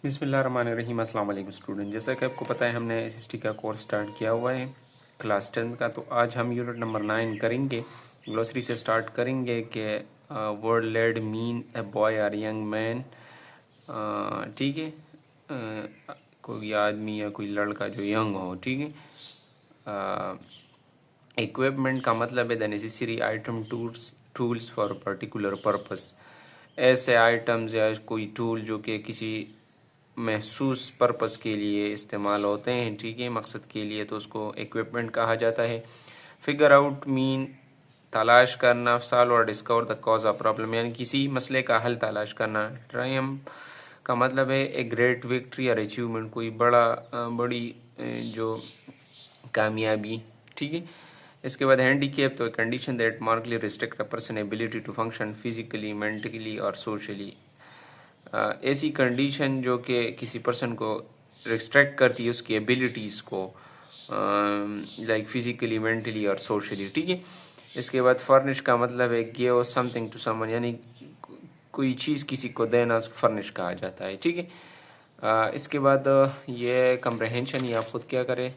बिस्मिल्लाहिर्रहमानिर्रहीम। अस्सलाम वालेकुम स्टूडेंट। जैसा कि आपको पता है हमने एसएसटी का कोर्स स्टार्ट किया हुआ है क्लास 10 का। तो आज हम यूनिट नंबर 9 करेंगे। ग्लोसरी से स्टार्ट करेंगे कि word lad mean a boy और यंग मैन। ठीक है, कोई आदमी या कोई लड़का जो यंग हो। ठीक है। इक्विपमेंट का मतलब है the necessary item tools for particular purpose. ऐसे आइटम्स या कोई टूल जो कि किसी महसूस पर्पस के लिए इस्तेमाल होते हैं, ठीक है, मकसद के लिए, तो उसको इक्विपमेंट कहा जाता है। फिगर आउट मीन तलाश करना, सॉल्व और discover the cause of problem यानी किसी मसले का हल तलाश करना। ट्रायम्फ का मतलब है ए ग्रेट विक्ट्री और अचीवमेंट, कोई बड़ी जो कामयाबी। ठीक है। इसके बाद हैंडीकेप तो condition that markedly restrict a person ability to function physically, mentally और सोशली। ऐसी कंडीशन जो कि किसी पर्सन को रिस्ट्रिक्ट करती है उसकी एबिलिटीज़ को, लाइक फिजिकली, मेंटली और सोशली। ठीक है। इसके बाद फर्निश का मतलब है गिव समथिंग टू समवन यानी कोई चीज़ किसी को देना, उसको फर्निश कहा जाता है। ठीक है। इसके बाद ये कंप्रहेंशन, ये आप खुद क्या करें।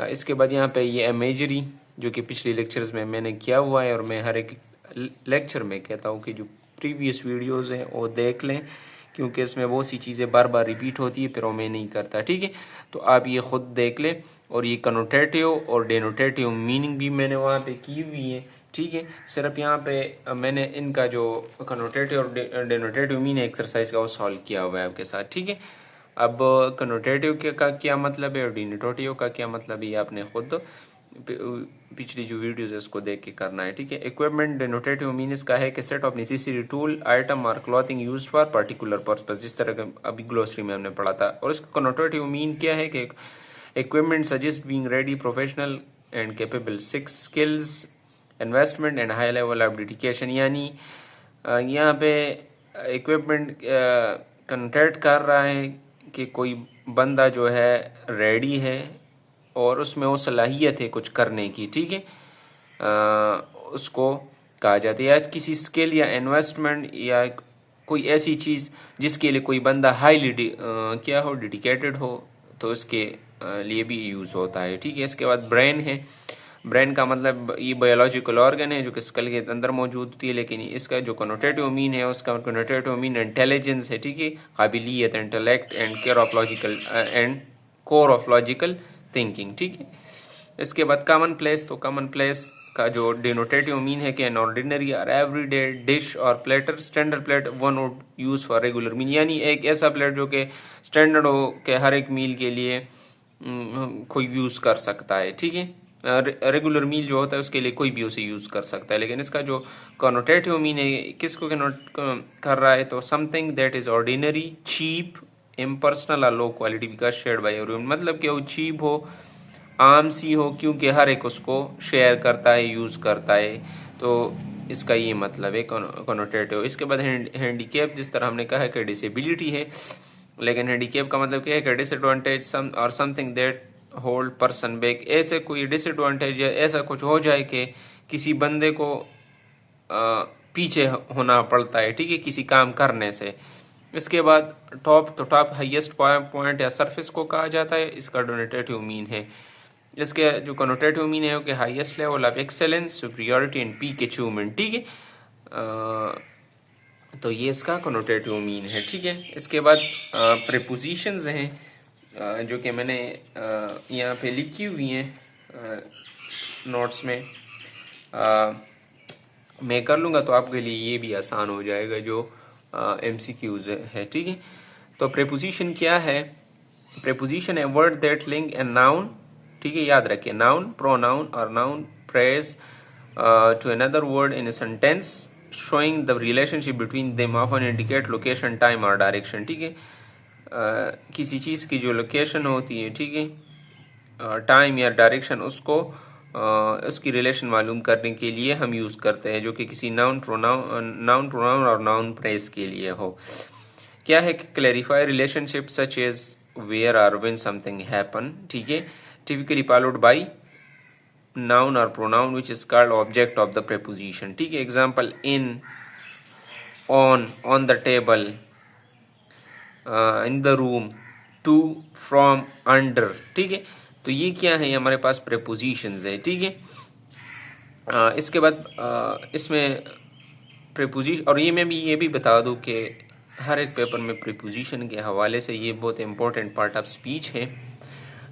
इसके बाद यहाँ पे ये इमेजरी जो कि पिछले लेक्चर्स में मैंने किया हुआ है, और मैं हर एक लेक्चर में कहता हूँ कि जो प्रीवियस वीडियोस हैं वो देख लें, क्योंकि इसमें बहुत सी चीज़ें बार बार रिपीट होती है, फिर वो मैं नहीं करता। ठीक है। तो आप ये खुद देख लें। और ये कनोटेटिव और डेनोटेटिव मीनिंग भी मैंने वहाँ पे की हुई है। ठीक है। सिर्फ यहाँ पे मैंने इनका जो कनोटेटिव और डेनोटेटिव मीनिंग एक्सरसाइज का वो सॉल्व किया हुआ है आपके साथ। ठीक है। अब कनोटेटिव का क्या मतलब है और डेनोटेटिव का क्या मतलब है, ये आपने खुद पिछली जो वीडियोस है उसको देख के करना है। ठीक है। इक्विपमेंट डेनोटेटिव मीन्स का है कि set of necessary tool, item और clothing use for particular purpose, जिस तरह का अभी ग्लोसरी में हमने पढ़ा था। और इसका कनोटेटिव मीन क्या है कि equipment suggest being ready, professional and capable, six skills, investment and high level of dedication. यानी यहाँ पे इक्विपमेंट कनेक्ट कर रहा है कि कोई बंदा जो है रेडी है और उसमें वो सलाहियत है कुछ करने की। ठीक है। उसको कहा जाता है। या किसी स्किल या इन्वेस्टमेंट या कोई ऐसी चीज़ जिसके लिए कोई बंदा हाईली क्या हो, डेडिकेटेड हो, तो उसके लिए भी यूज़ होता है। ठीक है। इसके बाद ब्रेन है। ब्रेन का मतलब ये बायोलॉजिकल ऑर्गन है जो कि स्कल के अंदर मौजूद होती है, लेकिन इसका जो कनोटेटिव मीन है उसका कनोटेटिव मीन इंटेलिजेंस है। ठीक है। काबिलियत, intellect and care of logical and core of logical thinking. ठीक है। इसके बाद कॉमन प्लेस, तो कॉमन प्लेस का जो डिनोटेटिव मीन है कि एन ऑर्डिनरी और एवरीडे डिश और platter, standard plate one would use for regular meal, यानी एक ऐसा प्लेट जो कि स्टैंडर्ड हो के हर एक मील के लिए कोई यूज कर सकता है। ठीक है। रेगुलर मील जो होता है उसके लिए कोई भी उसे यूज कर सकता है। लेकिन इसका जो कॉनोटेटिव मीन है किसको कनोट कर रहा है, तो something that is ordinary, cheap, impersonal और low quality because shared by everyone, मतलब कि वो चीप हो, आम सी हो, क्योंकि हर एक उसको शेयर करता है, यूज़ करता है। तो इसका ये मतलब है कनोटेटिव। इसके बाद हैंडीकेप, जिस तरह हमने कहा है कि डिसेबिलिटी है, लेकिन हैंडीकेप का मतलब क्या है कि डिसएडवांटेज सम और something that hold person back. ऐसे कोई डिसएडवांटेज या ऐसा कुछ हो जाए कि किसी बंदे को पीछे होना पड़ता है। ठीक है, किसी काम करने से। इसके बाद टॉप, तो टॉप हाईएस्ट पॉइंट या सरफेस को कहा जाता है, इसका डोनेटेटिव मीन है। इसके जो कनोटेटिव मीन है कि highest level of excellence, superiority and peak achievement. ठीक है। तो ये इसका कनोटेटिव मीन है। ठीक है। इसके बाद प्रीपोजिशंस हैं जो कि मैंने यहाँ पे लिखी हुई हैं नोट्स में। मैं कर लूँगा तो आपके लिए ये भी आसान हो जाएगा जो MCQs है। ठीक है। तो प्रीपोजिशन क्या है? प्रीपोजिशन है word that link a noun, ठीक है, याद रखिए, नाउन, प्रोनाउन और noun phrase to another word in a sentence showing the relationship between them, often indicate location, time और डायरेक्शन। ठीक है। किसी चीज़ की जो लोकेशन होती है, ठीक है, टाइम या डायरेक्शन, उसको उसकी रिलेशन मालूम करने के लिए हम यूज़ करते हैं, जो कि किसी नाउन प्रोनाउन और नाउन फ्रेज के लिए हो। क्या है कि clarify relationship such as where और व्हेन समथिंग हैपन। ठीक है। टिपिकली फॉलोड बाय नाउन और pronoun which is called object of the preposition. ठीक है। Example in, on the table, in the room, to, from, under, ठीक है। तो ये क्या है, हमारे पास प्रेपोजिशंस है, ठीक है। इसके बाद इसमें प्रेपोजिशन, और ये मैं भी ये भी बता दूं कि हर एक पेपर में प्रीपोजिशन के हवाले से ये बहुत इंपॉर्टेंट पार्ट ऑफ स्पीच है,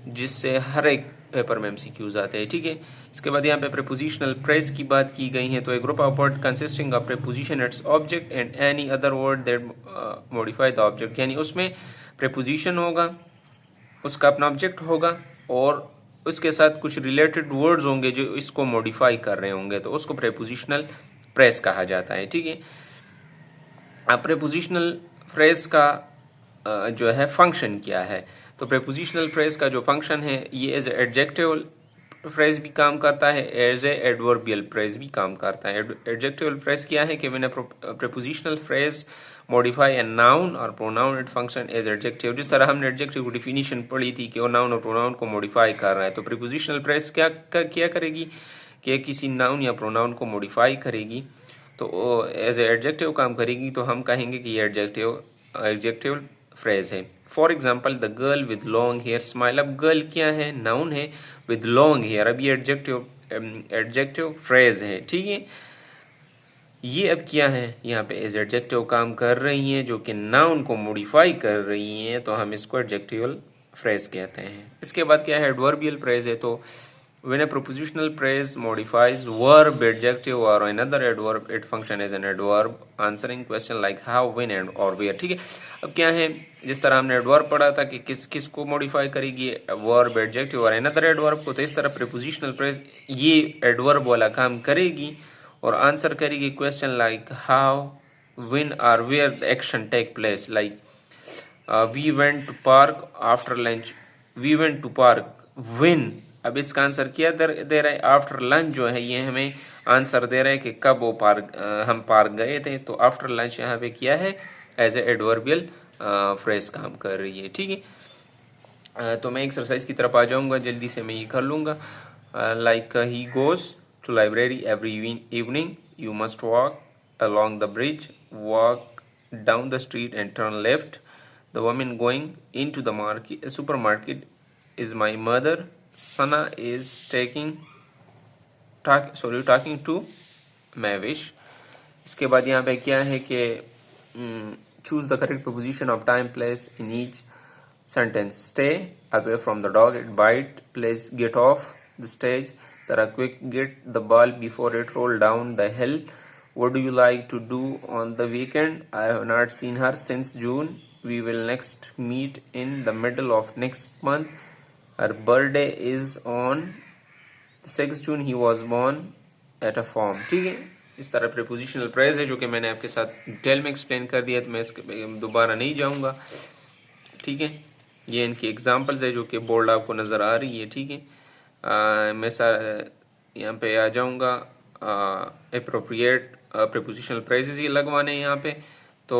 जिससे हर एक पेपर में एमसीक्यूज आते हैं, ठीक है। इसके बाद यहाँ पे प्रीपोजिशनल प्रेस की बात की गई है। तो a group of word consisting of preposition its object and any other word that modify the object, यानी उसमें प्रीपोजिशन होगा, उसका अपना ऑब्जेक्ट होगा, और उसके साथ कुछ रिलेटेड वर्ड्स होंगे जो इसको मॉडिफाई कर रहे होंगे, तो उसको प्रीपोजिशनल प्रेस कहा जाता है, ठीक है। प्रेपोजिशनल फ्रेज का जो है फंक्शन क्या है, तो प्रेपोजिशनल फ्रेज का जो फंक्शन है ये एज एडजेक्टिव फ्रेज भी काम करता है, एज ए एडवर्बियल फ्रेज भी काम करता है। एडजेक्टिव फ्रेज क्या है कि मैंने prepositional phrase modify a noun और pronoun it function as adjective. जिस तरह हमने एडजेक्टिव की डिफिनीशन पढ़ी थी कि वो नाउन और प्रोनाउन को मॉडिफाई कर रहा है, तो प्रेपोजिशनल फ्रेज क्या करेगी कि किसी नाउन या प्रोनाउन को मॉडिफाई करेगी, तो एज एडजेक्टिव काम करेगी, तो हम कहेंगे कि ये एडजेक्टिव फ्रेज है। For example, the girl with long hair smile. अब गर्ल क्या है, नाउन है, विद लॉन्ग हेयर, अब ये एडजेक्टिव फ्रेज है, ठीक है। ये अब क्या है, यहाँ पे एज एडजेक्टिव काम कर रही है, जो कि नाउन को मॉडिफाई कर रही है, तो हम इसको एडजेक्टिवल फ्रेज कहते हैं। इसके बाद क्या है, एडवर्बियल फ्रेज है। तो when a prepositional phrase modifies verb, adjective or another adverb, it function as an adverb answering question like how, when and or where, ठीक है। अब क्या है, जिस तरह हमने एडवर्ब पढ़ा था कि किस को मॉडिफाई करेगी, वर्ब, एडजेक्टिव और अनदर एडवर्ब को, तो इस तरह प्रीपोजिशनल फ्रेज ये एडवर्ब वाला काम करेगी और आंसर करेगी क्वेश्चन लाइक हाउ, when और where the action take place, like we went to park after lunch, we went to park when। अब इसका आंसर क्या दे रहा है, आफ्टर लंच जो है ये हमें आंसर दे रहा है कि कब वो हम पार्क गए थे, तो आफ्टर लंच यहाँ पे क्या है, एज ए एडवर्बियल फ्रेज काम कर रही है, ठीक है। तो मैं एक्सरसाइज की तरफ आ जाऊंगा, जल्दी से मैं ये कर लूंगा। Like he goes to library every evening, you must walk along the bridge, walk down the street and turn left. The woman going into the supermarket is my mother. Sana is talking to Mavish. इसके बाद यहाँ पे क्या है कि choose the correct preposition of time, place in each sentence. Stay away from the dog, it bite. Place, get off the stage. Sarah, quick, get the ball before it roll down the hill. What do you like to do on the weekend? I have not seen her since June. We will next meet in the middle of next month. Her birthday is on 6 June. He was born at a farm. ठीक है, इस तरह prepositional phrase है जो कि मैंने आपके साथ डिटेल में एक्सप्लेन कर दिया, तो मैं इसके दोबारा नहीं जाऊंगा, ठीक है। ये इनकी एग्जांपल्स है जो कि बोर्ड आपको नज़र आ रही है, ठीक है। मैं यहाँ पे आ जाऊंगा अप्रोप्रिएट प्रीपोजिशनल फ्रेजेस ये लगवाने हैं यहाँ पे। तो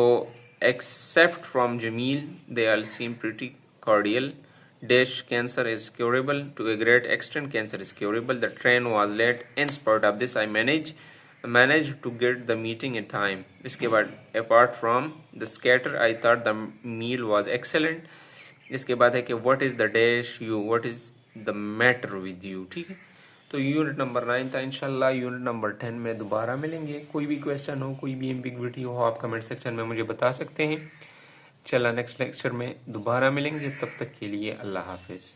except from Jameel they all seem pretty cordial, dash cancer is curable, to a great extent cancer is curable, the train was late, in spot of this I managed to get the meeting in time. इसके बाद apart from the scatter I thought the meal was excellent. इसके बाद है कि what is the dash you, what is the matter with you, ठीक है। तो unit number 9 था। इंशाल्लाह यूनिट नंबर 10 में दोबारा मिलेंगे। कोई भी क्वेश्चन हो, कोई भी एम्बिग्विटी हो, आप कमेंट सेक्शन में मुझे बता सकते हैं। इंशाल्लाह नेक्स्ट लेक्चर में दोबारा मिलेंगे, तब तक के लिए अल्लाह हाफिज़।